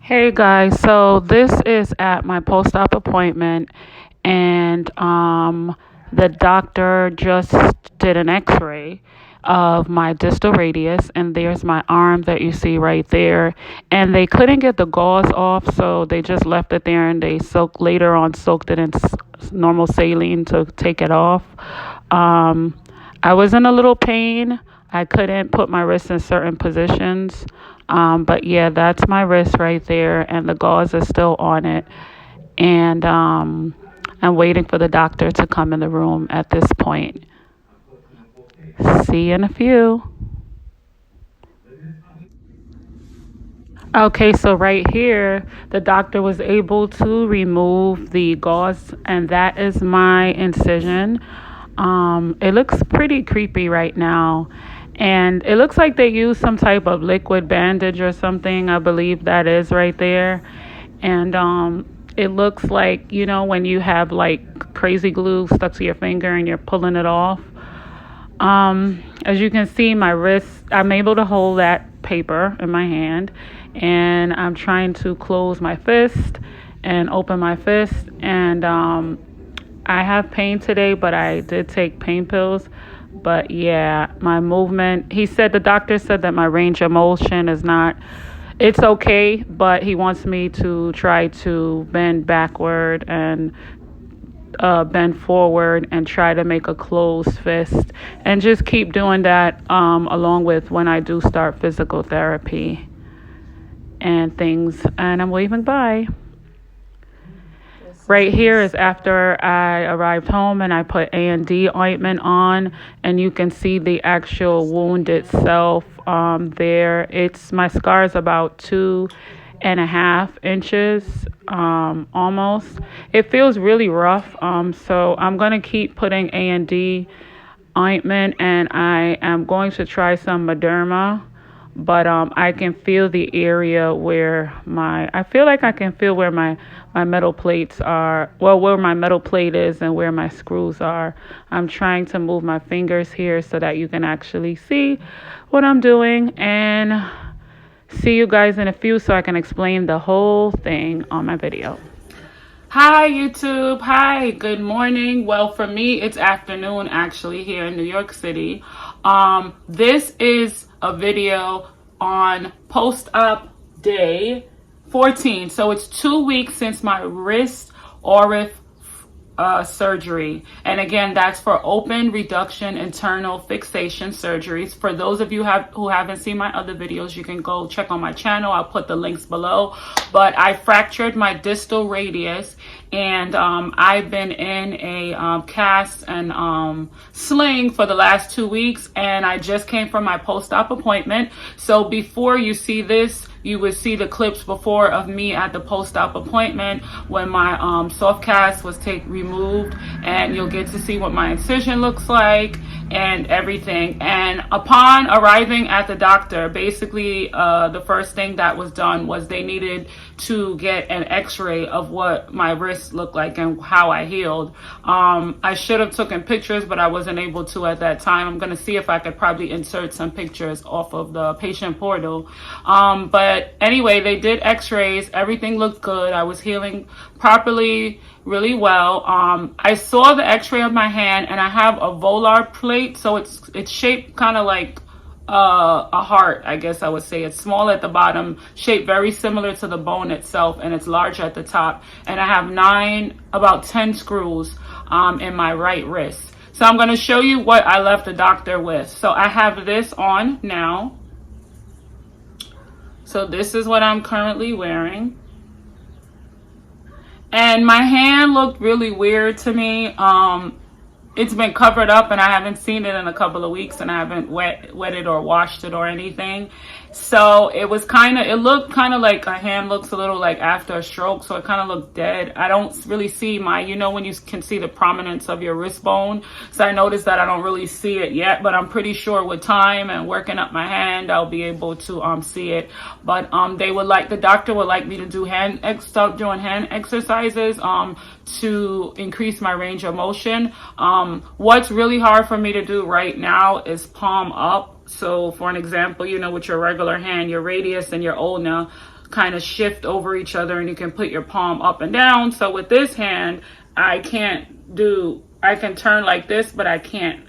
Hey guys, so this is at my post-op appointment, and the doctor just did an x-ray of my distal radius, and there's my arm that you see right there. And they couldn't get the gauze off, so they just left it there, and they later on soaked it in normal saline to take it off. Um, I was in a little pain. I couldn't put my wrist in certain positions. But yeah, that's my wrist right there, and the gauze is still on it. And I'm waiting for the doctor to come in the room at this point. See you in a few. Okay, so right here, the doctor was able to remove the gauze, and that is my incision. It looks pretty creepy right now. And it looks like they used some type of liquid bandage or something. I believe that is right there. And it looks like, when you have like crazy glue stuck to your finger and you're pulling it off. As you can see, my wrist, I'm able to hold that paper in my hand, and I'm trying to close my fist and open my fist. And I have pain today, but I did take pain pills. But yeah, my movement, the doctor said that my range of motion is not, it's okay, but he wants me to try to bend backward and bend forward and try to make a closed fist, and just keep doing that along with when I do start physical therapy and things. And I'm waving bye. Right here is after I arrived home and I put A&D ointment on, and you can see the actual wound itself there. My scar is about 2.5 inches, almost. It feels really rough, so I'm going to keep putting A&D ointment, and I am going to try some Mederma. But I can feel the area where I feel like I can feel where my metal plates are, where my metal plate is and where my screws are. I'm trying to move my fingers here so that you can actually see what I'm doing, and see you guys in a few so I can explain the whole thing on my video. Hi YouTube, hi, good morning. Well, for me, it's afternoon actually here in New York City. This is a video on post-op day 14. So it's 2 weeks since my wrist ORIF surgery. And again, that's for open reduction internal fixation surgeries. For those of you who haven't seen my other videos, you can go check on my channel. I'll put the links below. But I fractured my distal radius, and I've been in a cast and sling for the last 2 weeks, and I just came from my post-op appointment. So before you see this, you would see the clips before of me at the post-op appointment when my soft cast was removed, and you'll get to see what my incision looks like and everything. And upon arriving at the doctor, basically the first thing that was done was they needed to get an x-ray of what my wrist looked like and how I healed. I should have taken pictures, but I wasn't able to at that time. I'm going to see if I could probably insert some pictures off of the patient portal. But anyway, they did x-rays. Everything looked good. I was healing properly, really well. I saw the x-ray of my hand, and I have a volar plate, so it's shaped kind of like a heart, I guess I would say. It's small at the bottom, shaped very similar to the bone itself, and it's large at the top. And I have about 10 screws in my right wrist. So I'm going to show you what I left the doctor with. So I have this on now. So this is what I'm currently wearing. And my hand looked really weird to me. It's been covered up, and I haven't seen it in a couple of weeks, and I haven't wetted or washed it or anything. So it looked kind of like a hand looks a little like after a stroke. So it kind of looked dead. I don't really see when you can see the prominence of your wrist bone. So I noticed that I don't really see it yet, but I'm pretty sure with time and working up my hand, I'll be able to see it. But the doctor would like me to do start doing hand exercises to increase my range of motion. What's really hard for me to do right now is palm up. So for an example, you know, with your regular hand, your radius and your ulna kind of shift over each other and you can put your palm up and down. So with this hand, I can turn like this, but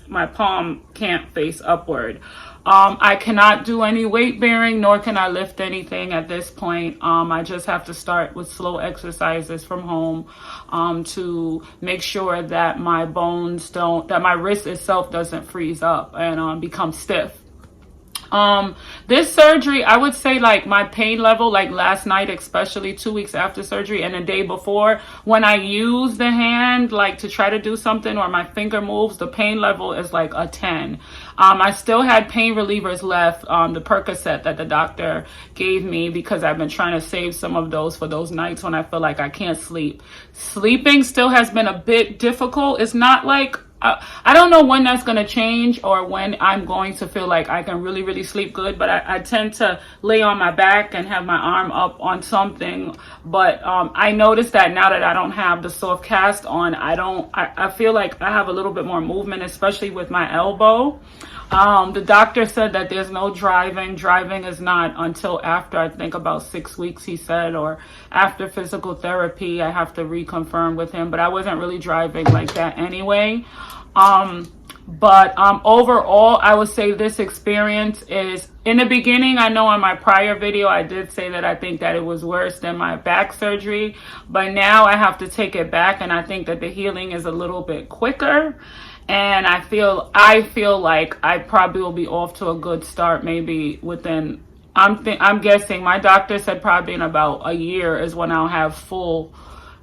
my palm can't face upward. I cannot do any weight bearing, nor can I lift anything at this point. I just have to start with slow exercises from home to make sure that my that my wrist itself doesn't freeze up and become stiff. This surgery, I would say like my pain level, like last night, especially 2 weeks after surgery and the day before, when I use the hand, like to try to do something or my finger moves, the pain level is like a 10. I still had pain relievers left, the Percocet that the doctor gave me because I've been trying to save some of those for those nights when I feel like I can't sleep. Sleeping still has been a bit difficult. It's not like I don't know when that's going to change or when I'm going to feel like I can really, really sleep good. But I tend to lay on my back and have my arm up on something. But I noticed that now that I don't have the soft cast on, I feel like I have a little bit more movement, especially with my elbow. The doctor said that there's no driving. Driving is not until after, I think, about 6 weeks, he said, or after physical therapy. I have to reconfirm with him, but I wasn't really driving like that anyway. But overall, I would say this experience is, in the beginning, I know in my prior video, I did say that I think that it was worse than my back surgery, but now I have to take it back, and I think that the healing is a little bit quicker. And I feel like I probably will be off to a good start, maybe within, I'm guessing, my doctor said probably in about a year is when I'll have full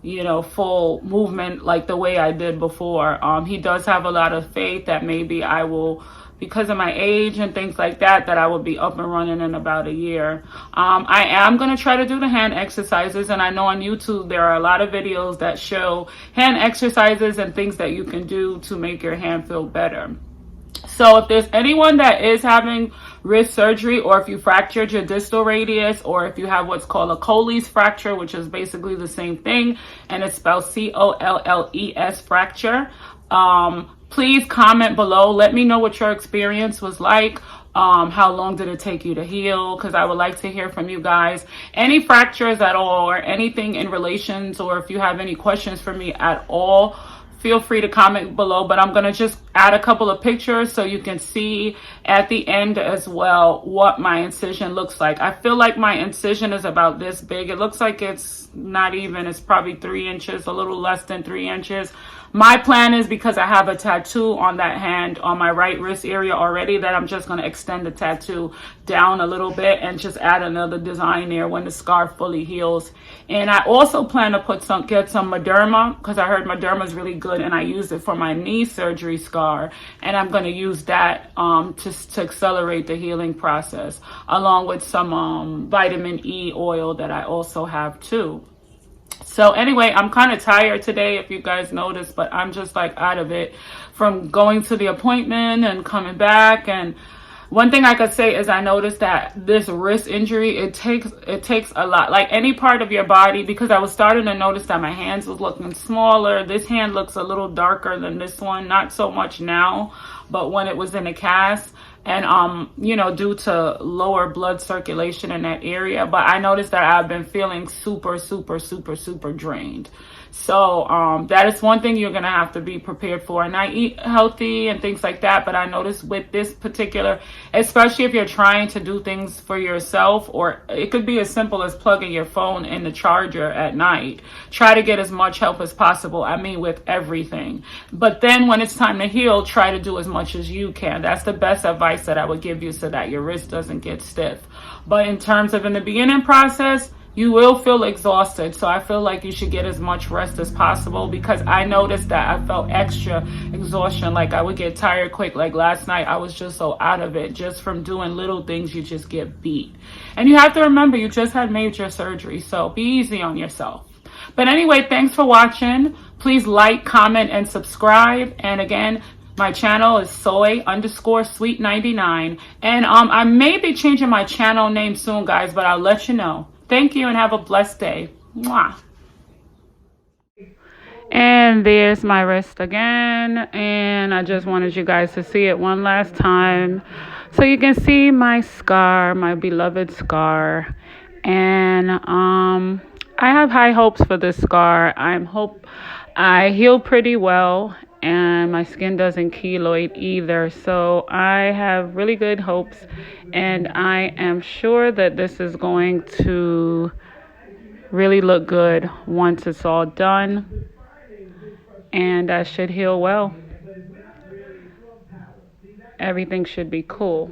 movement like the way I did before. He does have a lot of faith that maybe I will, because of my age and things like that I will be up and running in about a year. I am going to try to do the hand exercises, and I know on YouTube there are a lot of videos that show hand exercises and things that you can do to make your hand feel better. So if there's anyone that is having wrist surgery, or if you fractured your distal radius, or if you have what's called a Colles fracture, which is basically the same thing, and it's spelled COLLES fracture, please comment below. Let me know what your experience was like. How long did it take you to heal? Because I would like to hear from you guys. Any fractures at all, or anything in relations, or if you have any questions for me at all, feel free to comment below. But I'm going to just add a couple of pictures so you can see at the end as well what my incision looks like. I feel like my incision is about this big. It looks like it's not even, it's probably 3 inches, a little less than 3 inches. My plan is, because I have a tattoo on that hand, on my right wrist area already, that I'm just going to extend the tattoo down a little bit and just add another design there when the scar fully heals. And I also plan to get some Mederma, because I heard Mederma is really good, and I used it for my knee surgery scar, and I'm going to use that to accelerate the healing process, along with some vitamin E oil that I also have too. So anyway, I'm kind of tired today, if you guys noticed, but I'm just like out of it from going to the appointment and coming back. And one thing I could say is I noticed that this wrist injury, it takes a lot, like any part of your body, because I was starting to notice that my hands was looking smaller. This hand looks a little darker than this one, not so much now, but when it was in a cast. And due to lower blood circulation in that area. But I noticed that I've been feeling super drained. So that is one thing you're going to have to be prepared for. And I eat healthy and things like that. But I noticed with this particular, especially if you're trying to do things for yourself, or it could be as simple as plugging your phone in the charger at night. Try to get as much help as possible. I mean, with everything. But then when it's time to heal, try to do as much as you can. That's the best advice that I would give you, so that your wrist doesn't get stiff. But in terms of in the beginning process, you will feel exhausted. So I feel like you should get as much rest as possible, because I noticed that I felt extra exhaustion. Like I would get tired quick. Like last night, I was just so out of it, just from doing little things. You just get beat. And you have to remember, you just had major surgery. So be easy on yourself. But anyway, thanks for watching. Please like, comment, and subscribe. And again, my channel is soy_sweet99. And I may be changing my channel name soon, guys, but I'll let you know. Thank you and have a blessed day. Mwah. And there's my wrist again. And I just wanted you guys to see it one last time. So you can see my scar, my beloved scar, and I have high hopes for this scar. I heal pretty well, and my skin doesn't keloid either. So I have really good hopes, and I am sure that this is going to really look good once it's all done, and I should heal well. Everything should be cool.